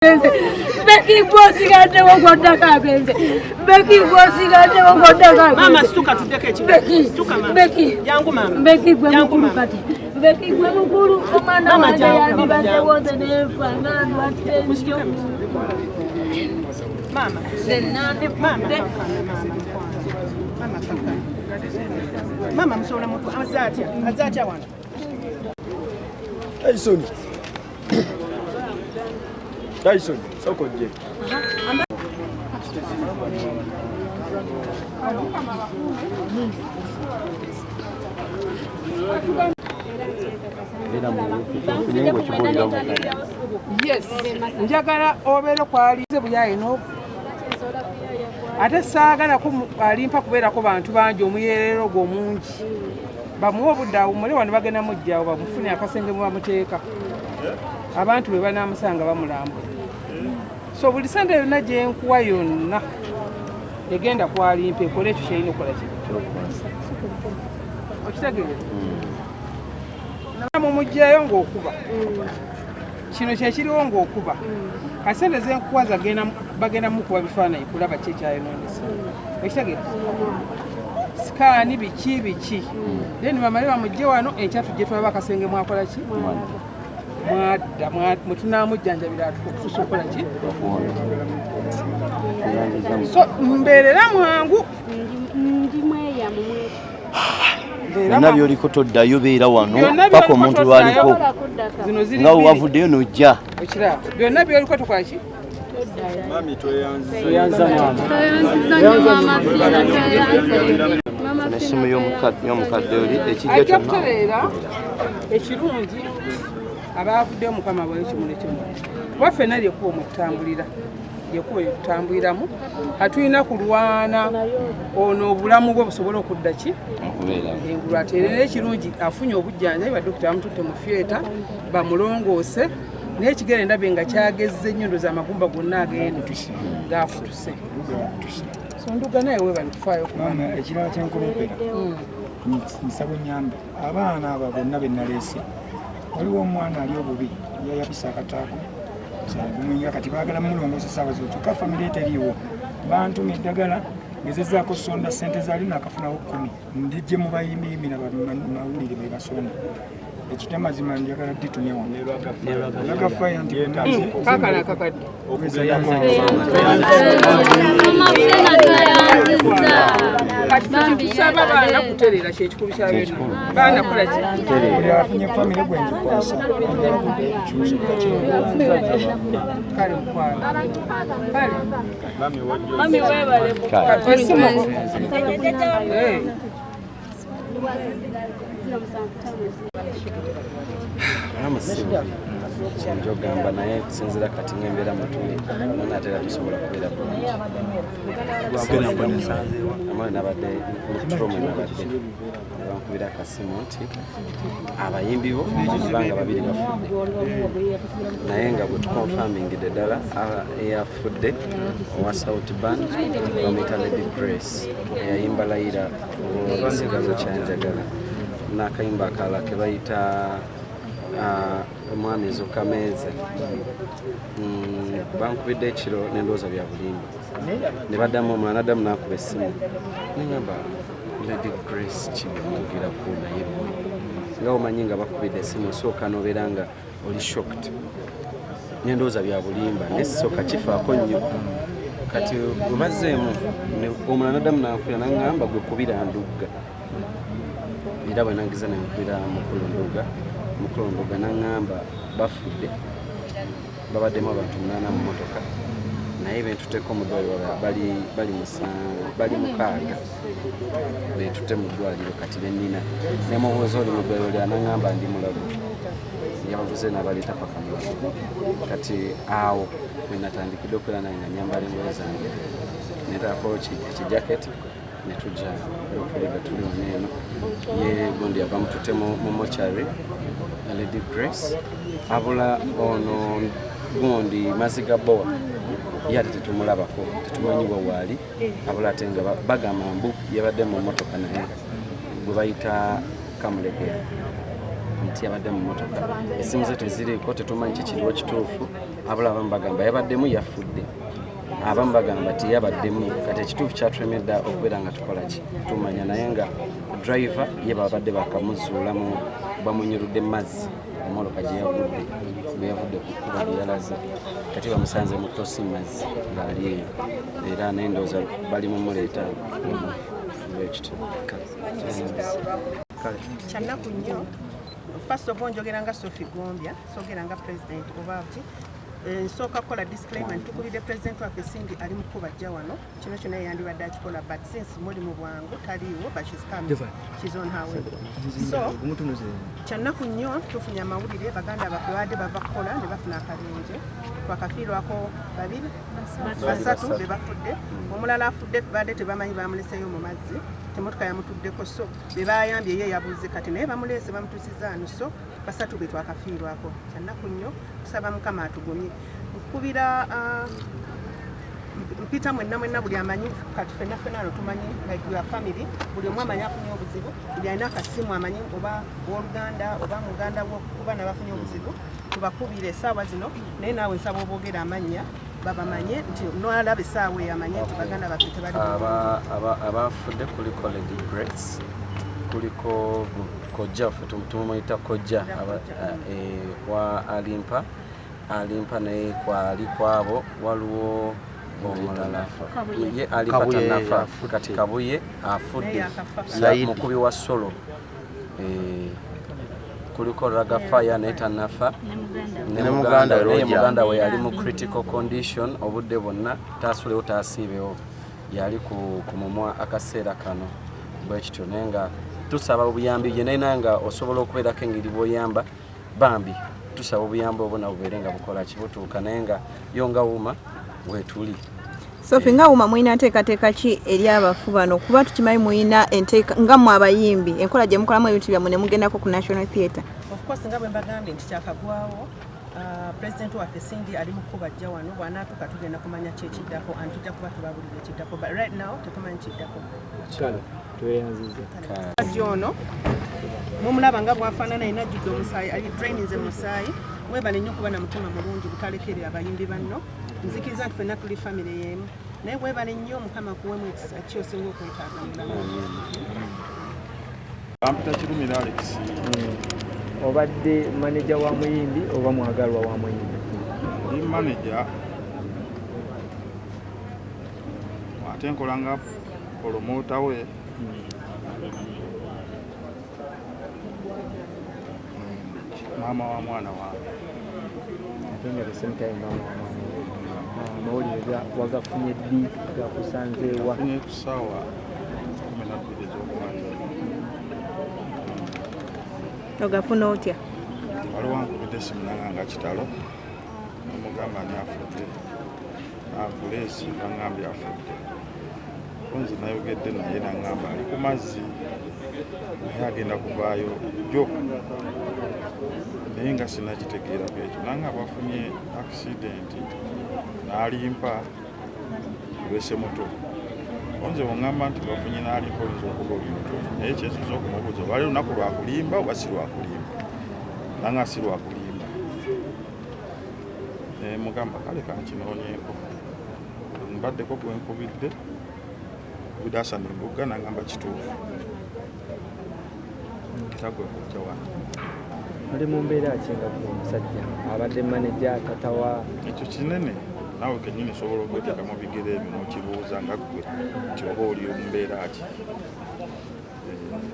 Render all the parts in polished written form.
Beki bosi gade wogoda kagenze. Beki bosi gade wogoda kagenze. Mama stuka tudeke chi. Stuka mama. Beki. Yangu mama. Beki gwe mukuru kati. Beki gwe mukuru omwana wanje yali bade wote ne fangana watenjo. Mama. Zenane Mama. Mama msona mtu azatia wana. Tyson. Tyson, soko je. Yes. Njagala obeera kwalize buyaye no. Ate saagala ku alimpa kubeera ko bantu bangi omuyerero gwo mungi. Bamuwa buddawo mule wano bagenda mujjawo bamufune akasenge mu bamuteeka. Abantu bwe banamusanga bamulamba. So buli sande yonna gye nkuwa yonna egenda kwalimpa ekole ekyo kyerina okukola ki. Okitegeere? Mumugjayo ng'okuba. Kino kyekiriwo ng'okuba. Kasente ze nkuwa bagenda mukuba bifaananyi kulaba ki ekyayonoonese. Okitegeere? Sikaani biki. Then bamale bamugje wano enkya tujje tulaba akasenge mwakola ki? Mutunamujjanjabira atukusokola ki? So mbeerera mwangu. Byonna by'oliko toddayo beera wano paka omuntu lwaliko nga wavuddeyo n'ojja. Byonna by'oliko tukola ki? Mami Toyanza mama. N'essimu y'omukadde oli ekijja kyonna. Ekirungi abavuddeyo mukama bw'ekimuli kyonna. Waffe nali ekuba omutambulira. Yekuba yokutambuliramu. Atulina kulwana ono obulamu bwe busobola okudda ki? Engulu ateerera ekirungi afunye obujjanjabi badokita bamututte mu fyeta bamulongoose naye ekigere ndabye nga kyagezze ennyondo z'amagumba gonna agenda gaafutuse. So nduga naye weeba nikufaayo mama ekirala kyenkulopera nsaba nyambe abaana abo bonna be naleese waliwo omwana ali obubi yayabisa akataako muyinga kati baagala mulongoosa essaawa zooto ka famire teriiwo bantumye eddagala ngezezzaako sonda sente zaali naakafunawo 10 ndijje mu bayimbi na mawulire be basonda ekyo mazima njagala ditumye wano nagafaya nti kakana kakadde tusaba baana kutereera kyekikulu kya byonna baana kola ki afunye famire gwenjikwasa kale mukwano kale mami webale Njogamba naye kusinzira kati ng'embeera mutuli naatera tusobola kubeera bulungi. Nabadde mutulomu nabadde bankubira akasimu nti abayimbi bo banga babiri bafudde naye nga bwe tukonfamingidde ddala eyafudde owa South Band bamuyita Lady Grace eyayimba layira olw'ekisigazo kyanjagala n'akayimba akalala ke bayita omwami ezokameeze bankubidde ekiro n'endowooza bya bulimba ne baddamu omulala naddamu n'akuba essimu neŋamba Lady Grace kibimugirako naye nga omanyi nga bakubidde essimu osooka n'obeera nga oli shocked n'endowooza bya bulimba nesooka kifaako nnyo kati webazzeemu omulala naddamu n'ankubira naŋŋamba gwe kubira ndugga era bwe nangiza nenkubira mukulu ndugga naŋŋamba bafudde babaddemu abantu 8 mu motoka naye bentuteeko mu ddwaliro bali 6 bentutte mu ddwaliro kati bennina nemubuuza oli mu ddwaliro lyanaŋŋamba ndi mulabu yabavuze n'abaleeta paka mulabu kati awo wenatandikidde okubeera naye nga nyambala engoye zange netaako ekijaketi netujja okuliga tuli waneeno ye gundi yava mututte mu mochari Lady Grace abula ono gundi maziga bowa yate tetumulabako tetumanyiwa waali abula ate nga bagamba mbu yabadde mu motoka naye gwe bayita kamulegera nti yabadde mu mmotoka essimu ze teziriiko tetumanyi kikiriwo kituufu abula abamu bagamba yabaddemu yafudde abamu bagamba tiyabaddemu kati ekituufu kyatulemedda okubeera nga tukola ki tumanya naye nga driver ye babadde bakamuzuulamu bamunyurudde mazzi emmotoka gye yavudde bwe yavudde ku kkuba lye yalaze kati bamusanze mu tosi mazzi ng'ali eyo era n'endowooza bali mumuleeta ekito kyannaku nnyo first of all njogera nga Sophie Gombya sogera nga president obaki nsooka kukola disclaimer ntukubidde president waffe Cindy ali mu kubajja wano kino kyonna yandibadde akikola but since muli mu bwangu taliiwo but she's on her way so kyannaku nnyo tufunye amawulire baganda baffe baadde bava kukola ne bafuna akabenje twakafiirwako babiri basatu be bafudde omulala afudde baadde tebamanyi bamuleseeyo mu mazzi emotoka yamutuddeko so be bayambye ye yabuuze kati naye bamuleese bamutusizaano so basatu be twakafiirwako kyannaku nnyo tusaba mukama atugumye nkubira mpita mwenna buli amanyi kati ffenna tumanyi like your family buli omu amanyi afunye obuzibu buli alina akasimu amanyi oba w'oluganda oba muganda kuba nabafunye obuzibu tubakubire essaawa zino naye naawe nsaba oboogera amannya babamanye nti nolaba essaawa eyo amanye nti baganda baffe tebali abafudde kuliko Lady Grace kuliko kojja ffe tumuyita kojja wa alimpa naye kwali kwabo waliwo omulala ye alimpa tanafa kati kabuye afudde mukubi wa solo kuliko Ragafaya naye tanafa ne muganda we yali mu critical condition obudde bonna taasulewo taasiibewo yali ku mumwa akaseera kano bwekityo naye nga tusaba obuyambi ye naye nga osobola okubeerako engeri bw'oyamba bambi tusaba obuyambi obwo nabubeere nga bukola kibutuuka naye nga yo nga wuma wetuli Sophie nga wuma mulina nteekateeka ki eri abafu bano kuba tukimanyi mulina enteeka nga mmwe abayimbi enkola gye mukolamu ebintu byammwe ne mugendako ku National Theatre of course nga bwe mbagambye nti kyakagwawo president waffe Cindy ali mu kubajja wano bw'anaatuuka tugenda kumanya kyekiddako and tujja kuba tubabulira ekiddako but right now tetumanyi kiddako ajja ono mumulaba nga bwafaanana alina ajjudde omusaayi ali drainings emusaayi mwebale nnyo okuba na mutima mulungi butalekerera abayimbi banno nzikiriza nti ffenna tuli famire y'emu naye mwebale nnyo mukama kuwemu ekisa kyosinga okwetaaga mulamu Ampita Kirumira Alex obadde manager wa muyimbi oba mwagalwa wa muyimbi ndi manager ate nkola nga promoter we mama wa mwana wange ate the same time mama wa mwana amawulire wagafunye ddi gakusanzeewa funye ku ssaawa 12 ez'okumanya ogafuna otya waliwo ankubidde essimu nanganga kitalo omugamba ni afudde ampulesi bangambye afudde nze nayogedde naye nangamba ali ku mazzi naye agenda kuvaayo jjo naye nga sinakitegeerako ekyo nanga bafunye akisidenti n'alimpa lwese muto nze bwongamba nti bafunye n'alimpa oyinza okuba oli muto naye kyensinza okumubuuza oba ali lunaku lwakulimba oba si lwakulimba nanga si lwakulimba mugamba kale kankinoonyeeko mbaddeko gwenkubidde budasana embuga nangamba kituufu era gwe kujja wano ali mu mbeera kinga ku omusajja abadde manager tatawa ekyo kinene naawe kennyini sobola okweteeka mu bigere ebyo n'okibuuza nga ggwe nti oba oli mu mbeera ki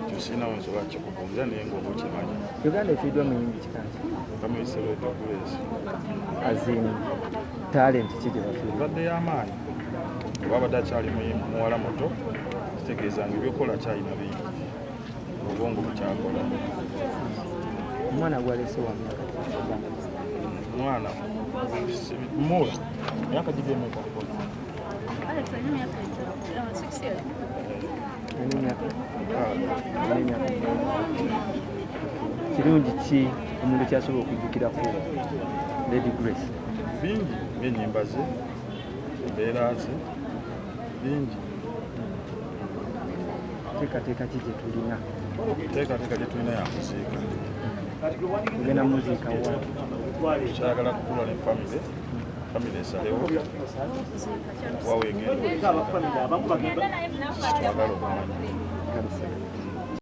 ekyo siinawo nsobola kikubuulira naye ngaoba okimanyi Uganda efiiddwa muyimbi kikaki kamuyisero edogulesi azini talent ki gye bafiirwa badde y'amaanyi oba abadde akyali muwala muto kitegeeza nga ebyokola kyalina bingi obwongo bukyakola omwana gwalese wa myaka mwana muwe myaka gigemeka kirungi ki omuntu kyasobola okujjukirako Lady Grace bingi ng'ennyimba ze embeera ze bingi teekateeka ki gye tulina teekateeka gye tulina yamuziika Ugenda muziika wa? kyagala kukula ne famire esalewo wawe egenda kitwagala okumanya